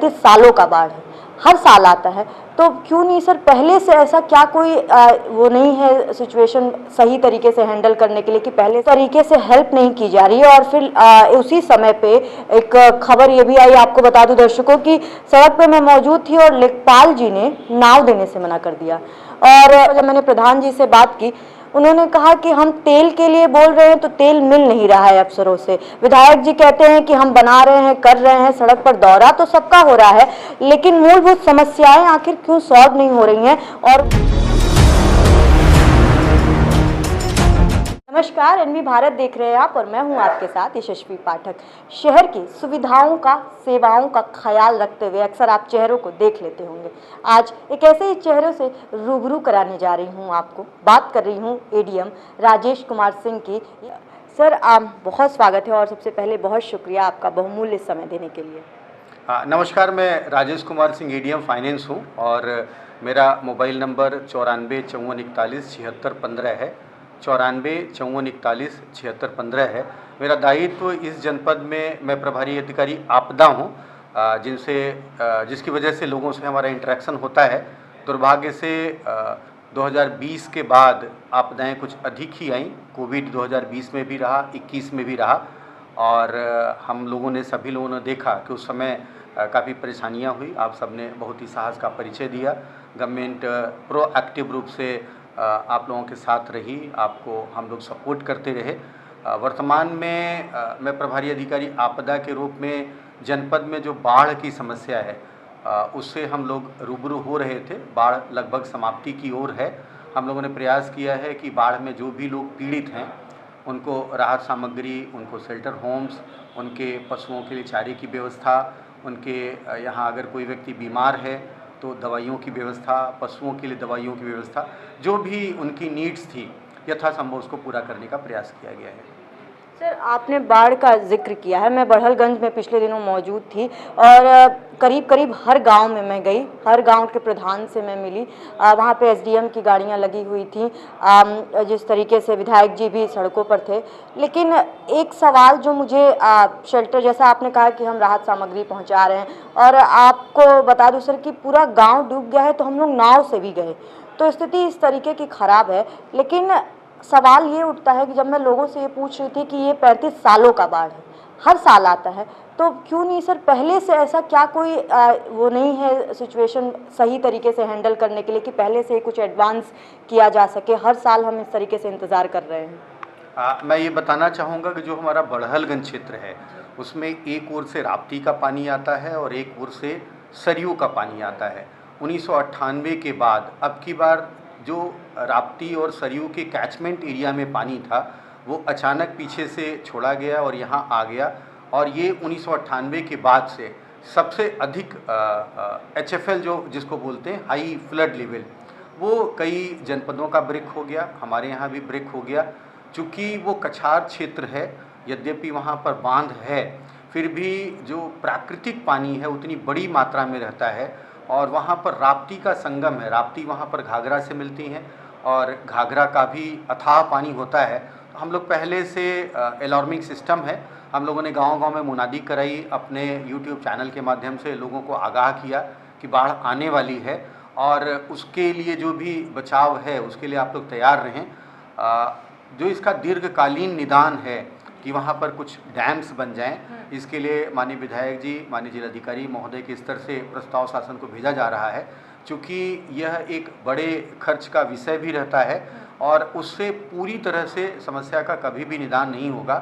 35 सालों का बाढ़ है, हर साल आता है। तो क्यों नहीं सर पहले से ऐसा क्या कोई वो नहीं है सिचुएशन सही तरीके से हैंडल करने के लिए कि पहले तरीके से हेल्प नहीं की जा रही है? और फिर उसी समय पे एक खबर ये भी आई, आपको बता दूं दर्शकों की, सड़क पे मैं मौजूद थी और लेखपाल जी ने नाव देने से मना कर दिया। और जब मैंने प्रधान जी से बात की, उन्होंने कहा कि हम तेल के लिए बोल रहे हैं तो तेल मिल नहीं रहा है अफसरों से। विधायक जी कहते हैं कि हम बना रहे हैं, कर रहे हैं, सड़क पर दौरा तो सबका हो रहा है, लेकिन मूलभूत समस्याएं आखिर क्यों सॉल्व नहीं हो रही हैं? और नमस्कार, एनवी भारत देख रहे हैं आप और मैं हूं आपके साथ यशस्वी पाठक। शहर की सुविधाओं का, सेवाओं का ख्याल रखते हुए अक्सर आप चेहरों को देख लेते होंगे। आज एक ऐसे ही चेहरों से रूबरू कराने जा रही हूं आपको। बात कर रही हूं एडीएम राजेश कुमार सिंह की। सर आप बहुत स्वागत है और सबसे पहले बहुत शुक्रिया आपका बहुमूल्य समय देने के लिए। नमस्कार, मैं राजेश कुमार सिंह एडीएम फाइनेंस हूं और मेरा मोबाइल नंबर 94 54 41 76 15 है। 94 54 41 76 15 है। मेरा दायित्व इस जनपद में मैं प्रभारी अधिकारी आपदा हूं, जिसकी वजह से लोगों से हमारा इंटरेक्शन होता है। दुर्भाग्य से 2020 के बाद आपदाएं कुछ अधिक ही आईं। कोविड 2020 में भी रहा, 21 में भी रहा और हम लोगों ने, सभी लोगों ने देखा कि उस समय काफ़ी परेशानियां हुई। आप सबने बहुत ही साहस का परिचय दिया। गवर्नमेंट प्रोएक्टिव रूप से आप लोगों के साथ रही, आपको हम लोग सपोर्ट करते रहे। वर्तमान में मैं प्रभारी अधिकारी आपदा के रूप में जनपद में जो बाढ़ की समस्या है उससे हम लोग रूबरू हो रहे थे। बाढ़ लगभग समाप्ति की ओर है। हम लोगों ने प्रयास किया है कि बाढ़ में जो भी लोग पीड़ित हैं उनको राहत सामग्री, उनको शेल्टर होम्स, उनके पशुओं के लिए चारे की व्यवस्था, उनके यहाँ अगर कोई व्यक्ति बीमार है तो दवाइयों की व्यवस्था, पशुओं के लिए दवाइयों की व्यवस्था, जो भी उनकी नीड्स थी यथासंभव उसको पूरा करने का प्रयास किया गया है। सर आपने बाढ़ का जिक्र किया है, मैं बड़हलगंज में पिछले दिनों मौजूद थी और करीब करीब हर गांव में मैं गई, हर गांव के प्रधान से मैं मिली। वहाँ पे एसडीएम की गाड़ियाँ लगी हुई थी, जिस तरीके से विधायक जी भी सड़कों पर थे। लेकिन एक सवाल जो मुझे, शेल्टर जैसा आपने कहा कि हम राहत सामग्री पहुँचा रहे हैं, और आपको बता दूँ सर कि पूरा गाँव डूब गया है तो हम लोग नाव से भी गए, तो स्थिति इस तरीके की ख़राब है। लेकिन सवाल ये उठता है कि जब मैं लोगों से ये पूछ रही थी कि ये 35 सालों का बाढ़ है, हर साल आता है, तो क्यों नहीं सर पहले से ऐसा क्या कोई वो नहीं है सिचुएशन सही तरीके से हैंडल करने के लिए कि पहले से कुछ एडवांस किया जा सके? हर साल हम इस तरीके से इंतज़ार कर रहे हैं। मैं ये बताना चाहूँगा कि जो हमारा बड़हलगंज क्षेत्र है उसमें एक ओर से राप्ती का पानी आता है और एक ओर से सरयू का पानी आता है। 1998 के बाद अब की बार जो राप्ती और सरयू के कैचमेंट एरिया में पानी था वो अचानक पीछे से छोड़ा गया और यहाँ आ गया, और ये 1998 के बाद से सबसे अधिक HFL जो जिसको बोलते हैं हाई फ्लड लेवल, वो कई जनपदों का ब्रेक हो गया, हमारे यहाँ भी ब्रेक हो गया। चूँकि वो कछार क्षेत्र है, यद्यपि वहाँ पर बांध है, फिर भी जो प्राकृतिक पानी है उतनी बड़ी मात्रा में रहता है और वहाँ पर राप्ती का संगम है। राप्ती वहाँ पर घाघरा से मिलती हैं और घाघरा का भी अथाह पानी होता है। तो हम लोग पहले से अलार्मिंग सिस्टम है, हम लोगों ने गांव-गांव में मुनादी कराई, अपने यूट्यूब चैनल के माध्यम से लोगों को आगाह किया कि बाढ़ आने वाली है और उसके लिए जो भी बचाव है उसके लिए आप लोग तैयार रहें। जो इसका दीर्घकालीन निदान है कि वहाँ पर कुछ डैम्स बन जाएं, इसके लिए माननीय विधायक जी, माननीय जिलाधिकारी महोदय के स्तर से प्रस्ताव शासन को भेजा जा रहा है। चूँकि यह एक बड़े खर्च का विषय भी रहता है और उससे पूरी तरह से समस्या का कभी भी निदान नहीं होगा।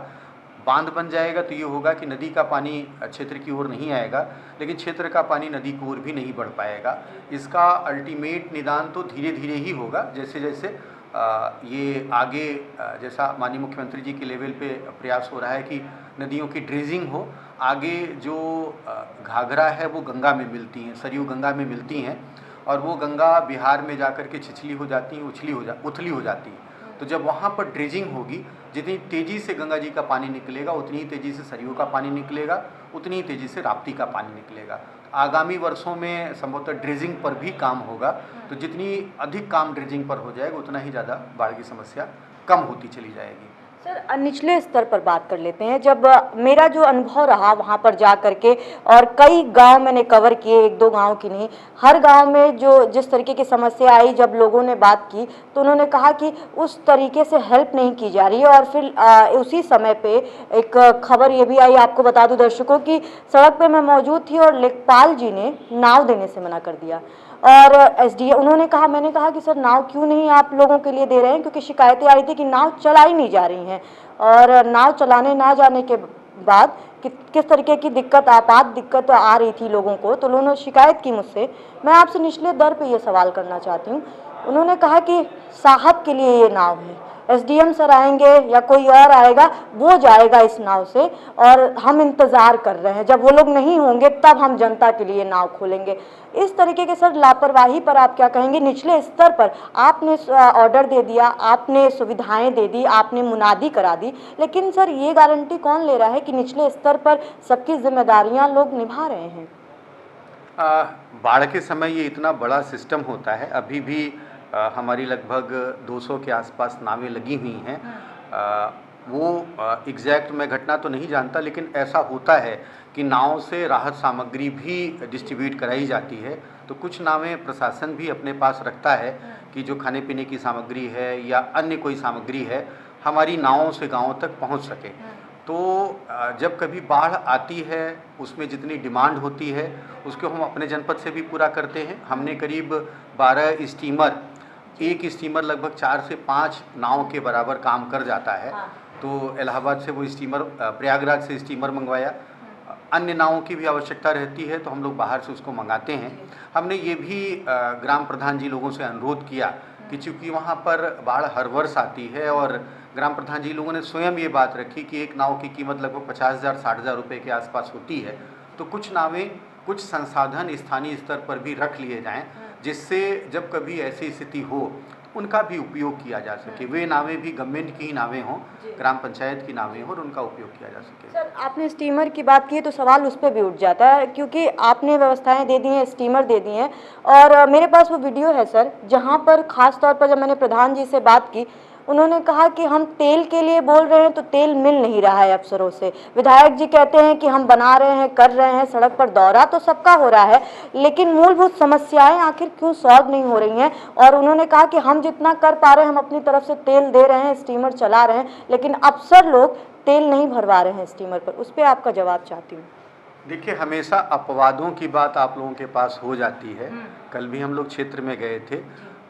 बांध बन जाएगा तो ये होगा कि नदी का पानी क्षेत्र की ओर नहीं आएगा, लेकिन क्षेत्र का पानी नदी की ओर भी नहीं बढ़ पाएगा। इसका अल्टीमेट निदान तो धीरे धीरे ही होगा, जैसे जैसे ये आगे, जैसा माननीय मुख्यमंत्री जी के लेवल पे प्रयास हो रहा है कि नदियों की ड्रेजिंग हो। आगे जो घाघरा है वो गंगा में मिलती हैं, सरयू गंगा में मिलती हैं और वो गंगा बिहार में जाकर के छिछली हो जाती हैं, उथली हो जाती हैं। तो जब वहाँ पर ड्रेजिंग होगी, जितनी तेज़ी से गंगा जी का पानी निकलेगा उतनी ही तेज़ी से सरयू का पानी निकलेगा, उतनी ही तेज़ी से राप्ती का पानी निकलेगा। आगामी वर्षों में संभवतः ड्रेजिंग पर भी काम होगा, तो जितनी अधिक काम ड्रेजिंग पर हो जाएगा उतना ही ज़्यादा बाढ़ की समस्या कम होती चली जाएगी। सर निचले स्तर पर बात कर लेते हैं। जब मेरा जो अनुभव रहा वहाँ पर जा करके, और कई गांव मैंने कवर किए, एक दो गांव की नहीं, हर गांव में जो जिस तरीके की समस्या आई, जब लोगों ने बात की तो उन्होंने कहा कि उस तरीके से हेल्प नहीं की जा रही है। और फिर उसी समय पे एक खबर ये भी आई, आपको बता दूं दर्शकों, कि सड़क पे मैं मौजूद थी और लेखपाल जी ने नाव देने से मना कर दिया। और एसडीएम उन्होंने कहा, मैंने कहा कि सर नाव क्यों नहीं आप लोगों के लिए दे रहे हैं, क्योंकि शिकायतें आ रही थी कि नाव चलाई नहीं जा रही हैं। और नाव चलाने ना जाने के बाद किस तरीके की दिक्कत, आपात दिक्कत आ रही थी लोगों को, तो उन्होंने शिकायत की मुझसे। मैं आपसे निचले दर पे ये सवाल करना चाहती हूँ। उन्होंने कहा कि साहब के लिए ये नाव है, एसडीएम सर आएंगे या कोई और आएगा, वो जाएगा इस नाव से, और हम इंतज़ार कर रहे हैं, जब वो लोग नहीं होंगे तब हम जनता के लिए नाव खोलेंगे। इस तरीके के सर लापरवाही पर आप क्या कहेंगे? निचले स्तर पर आपने ऑर्डर दे दिया, आपने सुविधाएं दे दी, आपने मुनादी करा दी, लेकिन सर ये गारंटी कौन ले रहा है कि निचले स्तर पर सबकी जिम्मेदारियां लोग निभा रहे हैं? बाढ़ के समय ये इतना बड़ा सिस्टम होता है। अभी भी हमारी लगभग 200 के आसपास नावें लगी हुई हैं। वो एग्जैक्ट मैं घटना तो नहीं जानता, लेकिन ऐसा होता है कि नाव से राहत सामग्री भी डिस्ट्रीब्यूट कराई जाती है। तो कुछ नावें प्रशासन भी अपने पास रखता है कि जो खाने पीने की सामग्री है या अन्य कोई सामग्री है, हमारी नावों से गाँव तक पहुँच सके। तो जब कभी बाढ़ आती है, उसमें जितनी डिमांड होती है उसको हम अपने जनपद से भी पूरा करते हैं। हमने करीब 12 स्टीमर, एक स्टीमर लगभग 4 से 5 नाव के बराबर काम कर जाता है। तो इलाहाबाद से वो स्टीमर, प्रयागराज से स्टीमर मंगवाया। अन्य नावों की भी आवश्यकता रहती है तो हम लोग बाहर से उसको मंगाते हैं। हमने ये भी ग्राम प्रधान जी लोगों से अनुरोध किया कि चूँकि वहाँ पर बाढ़ हर वर्ष आती है, और ग्राम प्रधान जी लोगों ने स्वयं ये बात रखी कि एक नाव की कीमत लगभग 50,000 60,000 रुपये के आसपास होती है। तो कुछ नावें, कुछ संसाधन स्थानीय स्तर पर भी रख लिए जाएं, जिससे जब कभी ऐसी स्थिति हो उनका भी उपयोग किया जा सके। वे नावें भी गवर्नमेंट की ही नावें हों, ग्राम पंचायत की नावें हों, और उनका उपयोग किया जा सके। सर आपने स्टीमर की बात की है तो सवाल उस पर भी उठ जाता है, क्योंकि आपने व्यवस्थाएं दे दी हैं, स्टीमर दे दी हैं, और मेरे पास वो वीडियो है सर, जहां पर खास तौर पर जब मैंने प्रधान जी से बात की, उन्होंने कहा कि हम तेल के लिए बोल रहे हैं तो तेल मिल नहीं रहा है अफसरों से। विधायक जी कहते हैं कि हम बना रहे हैं, कर रहे हैं, सड़क पर दौरा तो सबका हो रहा है, लेकिन मूलभूत समस्याएं आखिर क्यों सॉल्व नहीं हो रही हैं? और उन्होंने कहा कि हम जितना कर पा रहे हैं, हम अपनी तरफ से तेल दे रहे हैं, स्टीमर चला रहे हैं, लेकिन अफसर लोग तेल नहीं भरवा रहे हैं स्टीमर पर। उस पर आपका जवाब चाहती हूँ। देखिए, हमेशा अपवादों की बात आप लोगों के पास हो जाती है। कल भी हम लोग क्षेत्र में गए थे।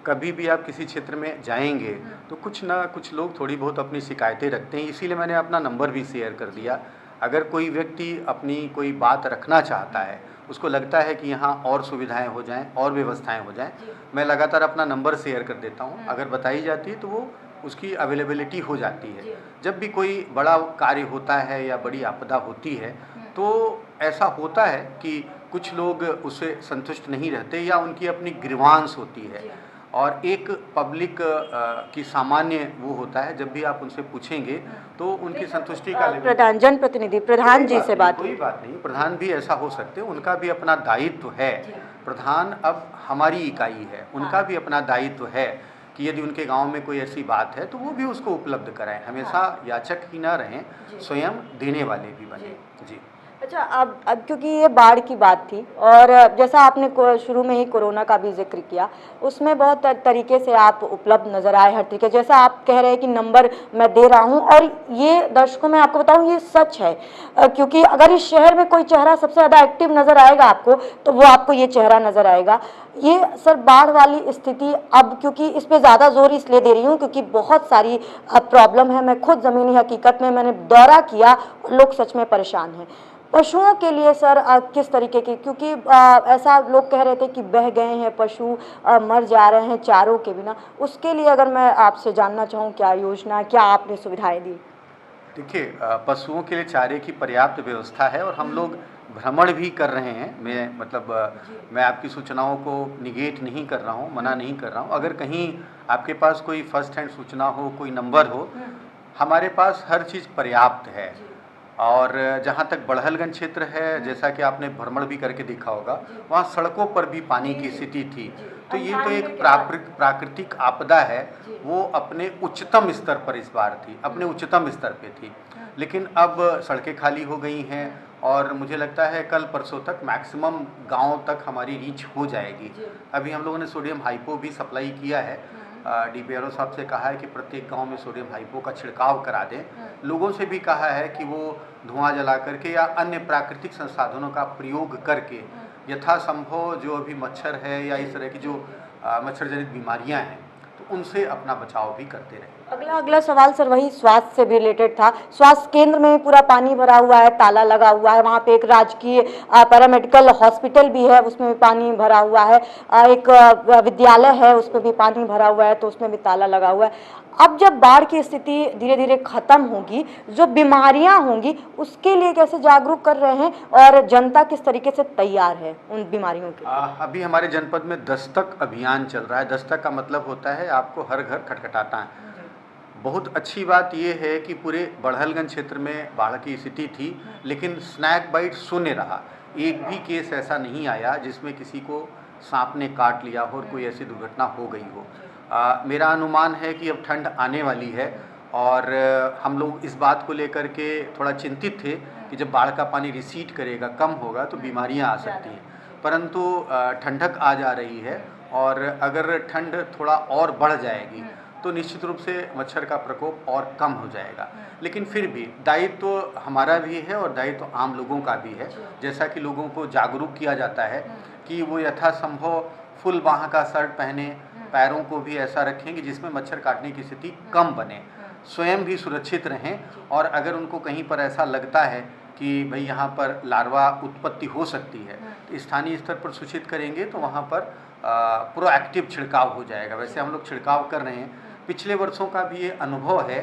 कभी भी आप किसी क्षेत्र में जाएंगे तो कुछ ना कुछ लोग थोड़ी बहुत अपनी शिकायतें रखते हैं, इसीलिए मैंने अपना नंबर भी शेयर कर दिया। अगर कोई व्यक्ति अपनी कोई बात रखना चाहता है, उसको लगता है कि यहाँ और सुविधाएं हो जाएं और व्यवस्थाएं हो जाएं, मैं लगातार अपना नंबर शेयर कर देता हूँ। अगर बताई जाती है तो वो उसकी अवेलेबिलिटी हो जाती है। जब भी कोई बड़ा कार्य होता है या बड़ी आपदा होती है तो ऐसा होता है कि कुछ लोग उससे संतुष्ट नहीं रहते या उनकी अपनी ग्रीवांस होती है, और एक पब्लिक की सामान्य वो होता है। जब भी आप उनसे पूछेंगे तो उनकी संतुष्टि का प्रधान, जनप्रतिनिधि प्रधान जी से बात, कोई बात नहीं, प्रधान भी ऐसा हो सकते हैं, उनका भी अपना दायित्व है। प्रधान अब हमारी इकाई है, उनका भी अपना दायित्व है कि यदि उनके गांव में कोई ऐसी बात है तो वो भी उसको उपलब्ध कराएं। हमेशा याचक ही ना रहें, स्वयं देने वाले भी बने। जी। अच्छा, अब क्योंकि ये बाढ़ की बात थी, और जैसा आपने शुरू में ही कोरोना का भी जिक्र किया, उसमें बहुत तरीके से आप उपलब्ध नज़र आए हर तरीके। जैसा आप कह रहे हैं कि नंबर मैं दे रहा हूं, और ये दर्शकों में आपको बताऊं ये सच है, क्योंकि अगर इस शहर में कोई चेहरा सबसे ज़्यादा एक्टिव नज़र आएगा आपको, तो वो आपको ये चेहरा नज़र आएगा। ये सर बाढ़ वाली स्थिति, अब क्योंकि इस पर ज़्यादा जोर इसलिए दे रही हूँ क्योंकि बहुत सारी प्रॉब्लम है। मैं खुद ज़मीनी हकीकत में मैंने दौरा किया, लोग सच में परेशान हैं। पशुओं के लिए सर किस तरीके की, क्योंकि ऐसा लोग कह रहे थे कि बह गए हैं पशु, मर जा रहे हैं चारों के बिना, उसके लिए अगर मैं आपसे जानना चाहूँ क्या योजना, क्या आपने सुविधाएं दी? देखिए, पशुओं के लिए चारे की पर्याप्त व्यवस्था है और हम लोग भ्रमण भी कर रहे हैं। मैं आपकी सूचनाओं को निगेट नहीं कर रहा हूँ, मना नहीं कर रहा हूँ। अगर कहीं आपके पास कोई फर्स्ट हैंड सूचना हो, कोई नंबर हो, हमारे पास हर चीज़ पर्याप्त है। और जहाँ तक बड़हलगंज क्षेत्र है, जैसा कि आपने भ्रमण भी करके देखा होगा, वहाँ सड़कों पर भी पानी की स्थिति थी। तो ये तो एक प्राकृतिक आपदा है, वो अपने उच्चतम स्तर पर इस बार थी, अपने उच्चतम स्तर पे थी। लेकिन अब सड़कें खाली हो गई हैं और मुझे लगता है कल परसों तक मैक्सिमम गाँव तक हमारी रीच हो जाएगी। अभी हम लोगों ने सोडियम हाइपो भी सप्लाई किया है, DPRO साहब से कहा है कि प्रत्येक गांव में सोडियम हाइपो का छिड़काव करा दें। लोगों से भी कहा है कि वो धुआं जला करके या अन्य प्राकृतिक संसाधनों का प्रयोग करके यथासंभव जो अभी मच्छर है या इस तरह की जो मच्छर जनित बीमारियां हैं, तो उनसे अपना बचाव भी करते रहें। अगला सवाल सर वही स्वास्थ्य से भी रिलेटेड था। स्वास्थ्य केंद्र में पूरा पानी भरा हुआ है, ताला लगा हुआ है, वहाँ पे एक राजकीय पैरामेडिकल हॉस्पिटल भी है, उसमें भी पानी भरा हुआ है, एक विद्यालय है उसमें भी पानी भरा हुआ है, तो उसमें भी ताला लगा हुआ है। अब जब बाढ़ की स्थिति धीरे धीरे खत्म होगी, जो बीमारियां होंगी उसके लिए कैसे जागरूक कर रहे हैं और जनता किस तरीके से तैयार है उन बीमारियों के लिए? अभी हमारे जनपद में दस्तक अभियान चल रहा है। दस्तक का मतलब होता है आपको हर घर खटखटाता है। बहुत अच्छी बात यह है कि पूरे बड़हलगंज क्षेत्र में बाढ़ की स्थिति थी, लेकिन स्नैक बाइट शून्य रहा। एक भी केस ऐसा नहीं आया जिसमें किसी को सांप ने काट लिया हो और कोई ऐसी दुर्घटना हो गई हो। मेरा अनुमान है कि अब ठंड आने वाली है और हम लोग इस बात को लेकर के थोड़ा चिंतित थे कि जब बाढ़ का पानी रिसीड करेगा, कम होगा, तो बीमारियां आ सकती हैं। परंतु ठंडक आ जा रही है और अगर ठंड थोड़ा और बढ़ जाएगी तो निश्चित रूप से मच्छर का प्रकोप और कम हो जाएगा। लेकिन फिर भी दायित्व हमारा भी है और दायित्व आम लोगों का भी है। जैसा कि लोगों को जागरूक किया जाता है कि वो यथासंभव फुल बाह का शर्ट पहने, पैरों को भी ऐसा रखें कि जिसमें मच्छर काटने की स्थिति कम बने, स्वयं भी सुरक्षित रहें। और अगर उनको कहीं पर ऐसा लगता है कि भाई यहाँ पर लार्वा उत्पत्ति हो सकती है, तो स्थानीय स्तर पर सूचित करेंगे तो वहाँ पर प्रोएक्टिव छिड़काव हो जाएगा। वैसे हम लोग छिड़काव कर रहे हैं। पिछले वर्षों का भी ये अनुभव है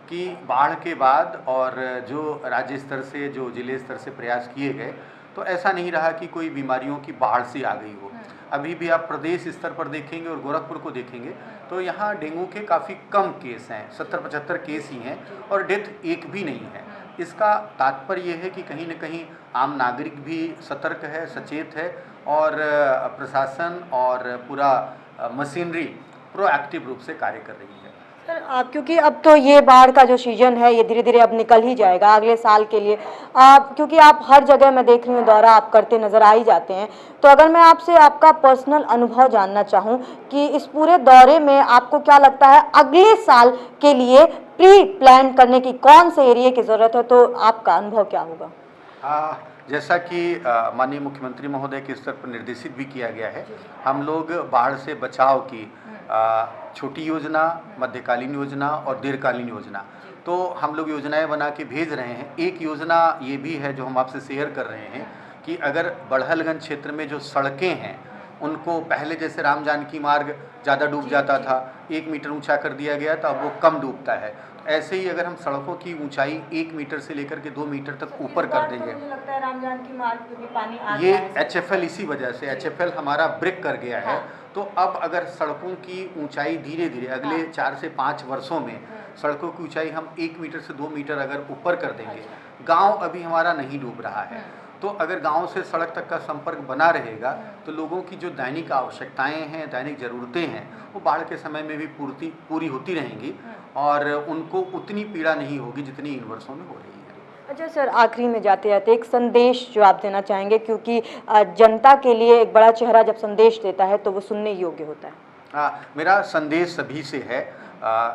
कि बाढ़ के बाद और जो राज्य स्तर से, जो जिले स्तर से प्रयास किए गए, तो ऐसा नहीं रहा कि कोई बीमारियों की बाढ़ सी आ गई हो। अभी भी आप प्रदेश स्तर पर देखेंगे और गोरखपुर को देखेंगे तो यहाँ डेंगू के काफ़ी कम केस हैं, 70-75 केस ही हैं और डेथ एक भी नहीं है। इसका तात्पर्य ये है कि कहीं न कहीं आम नागरिक भी सतर्क है, सचेत है और प्रशासन और पूरा मशीनरी प्रोएक्टिव रूप से कार्य कर रही है। सर आप, क्योंकि अब तो ये बाढ़ का जो सीजन है ये धीरे धीरे अब निकल ही जाएगा अगले साल के लिए, आप क्योंकि आप हर जगह मैं देख रही हूँ दौरा आप करते नजर आ ही जाते हैं, तो अगर मैं आपसे आपका पर्सनल अनुभव जानना चाहूँ कि इस पूरे दौरे में आपको क्या लगता है अगले साल के लिए प्री प्लान करने की कौन से एरिया की ज़रूरत है, तो आपका अनुभव क्या होगा? जैसा कि माननीय मुख्यमंत्री महोदय के स्तर पर निर्देशित भी किया गया है, हम लोग बाढ़ से बचाव की छोटी योजना, मध्यकालीन योजना और दीर्घकालीन योजना, तो हम लोग योजनाएं बना के भेज रहे हैं। एक योजना ये भी है जो हम आपसे शेयर कर रहे हैं कि अगर बड़हलगंज क्षेत्र में जो सड़कें हैं उनको पहले जैसे राम जानकी मार्ग ज़्यादा डूब जाता था, 1 मीटर ऊंचा कर दिया गया था, अब वो कम डूबता है। ऐसे ही अगर हम सड़कों की ऊंचाई 1 मीटर से लेकर के 2 मीटर तक ऊपर कर देंगे, मुझे लगता है राम जानकी मार्ग क्योंकि पानी आ ये गया है। HFL इसी वजह से, HFL हमारा ब्रेक कर गया है। तो अब अगर सड़कों की ऊंचाई धीरे धीरे अगले 4 से 5 वर्षों में सड़कों की ऊंचाई हम 1 मीटर से 2 मीटर अगर ऊपर कर देंगे, गांव अभी हमारा नहीं डूब रहा है, तो अगर गांव से सड़क तक का संपर्क बना रहेगा तो लोगों की जो दैनिक आवश्यकताएं हैं, दैनिक ज़रूरतें हैं, वो बाढ़ के समय में भी पूरी होती रहेंगी और उनको उतनी पीड़ा नहीं होगी जितनी इन वर्षों में हो रही है। अच्छा सर, आखिरी में जाते जाते एक संदेश जो आप देना चाहेंगे, क्योंकि जनता के लिए एक बड़ा चेहरा जब संदेश देता है तो वो सुनने योग्य होता है। मेरा संदेश सभी से है,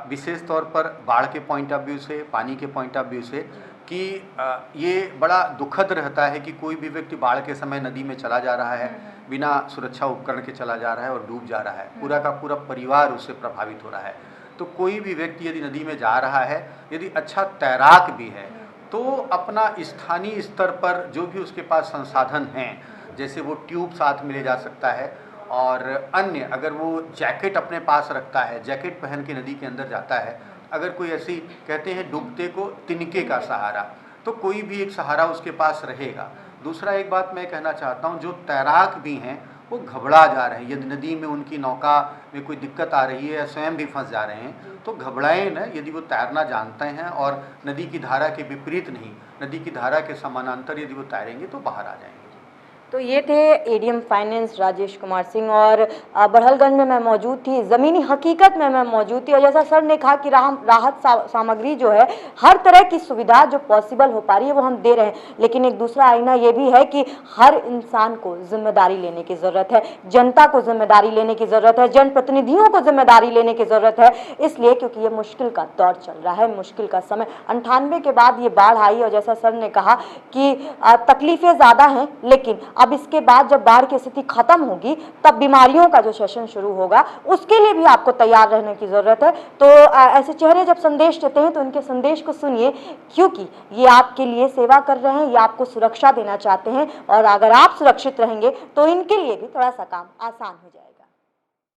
विशेष तौर पर बाढ़ के पॉइंट ऑफ व्यू से, पानी के पॉइंट ऑफ व्यू से, कि ये बड़ा दुखद रहता है कि कोई भी व्यक्ति बाढ़ के समय नदी में चला जा रहा है, बिना सुरक्षा उपकरण के चला जा रहा है और डूब जा रहा है, पूरा का पूरा परिवार उससे प्रभावित हो रहा है। तो कोई भी व्यक्ति यदि नदी में जा रहा है, यदि अच्छा तैराक भी है, तो अपना स्थानीय स्तर पर जो भी उसके पास संसाधन हैं, जैसे वो ट्यूब साथ में ले जा सकता है और अन्य, अगर वो जैकेट अपने पास रखता है, जैकेट पहन के नदी के अंदर जाता है, अगर कोई ऐसी, कहते हैं डूबते को तिनके का सहारा, तो कोई भी एक सहारा उसके पास रहेगा। दूसरा एक बात मैं कहना चाहता हूँ, जो तैराक भी हैं वो घबरा जा रहे हैं। यदि नदी में उनकी नौका में कोई दिक्कत आ रही है या स्वयं भी फंस जा रहे हैं तो घबराएं न। यदि वो तैरना जानते हैं और नदी की धारा के विपरीत नहीं, नदी की धारा के समानांतर यदि वो तैरेंगे तो बाहर आ जाएंगे। तो ये थे एडीएम फाइनेंस राजेश कुमार सिंह, और बड़हलगंज में मैं मौजूद थी, ज़मीनी हकीकत में मैं मौजूद थी। और जैसा सर ने कहा कि राहत सामग्री जो है, हर तरह की सुविधा जो पॉसिबल हो पा रही है वो हम दे रहे हैं, लेकिन एक दूसरा आईना ये भी है कि हर इंसान को जिम्मेदारी लेने की ज़रूरत है, जनता को जिम्मेदारी लेने की ज़रूरत है, जनप्रतिनिधियों को जिम्मेदारी लेने की ज़रूरत है। इसलिए क्योंकि ये मुश्किल का दौर चल रहा है, मुश्किल का समय। 98 के बाद ये बाढ़ आई और जैसा सर ने कहा कि तकलीफ़ें ज़्यादा हैं, लेकिन अब इसके बाद जब बाढ़ की स्थिति खत्म होगी तब बीमारियों का जो सेशन शुरू होगा उसके लिए भी आपको तैयार रहने की ज़रूरत है। तो ऐसे चेहरे जब संदेश देते हैं तो उनके संदेश को सुनिए, क्योंकि ये आपके लिए सेवा कर रहे हैं, ये आपको सुरक्षा देना चाहते हैं, और अगर आप सुरक्षित रहेंगे तो इनके लिए भी थोड़ा सा काम आसान हो जाएगा।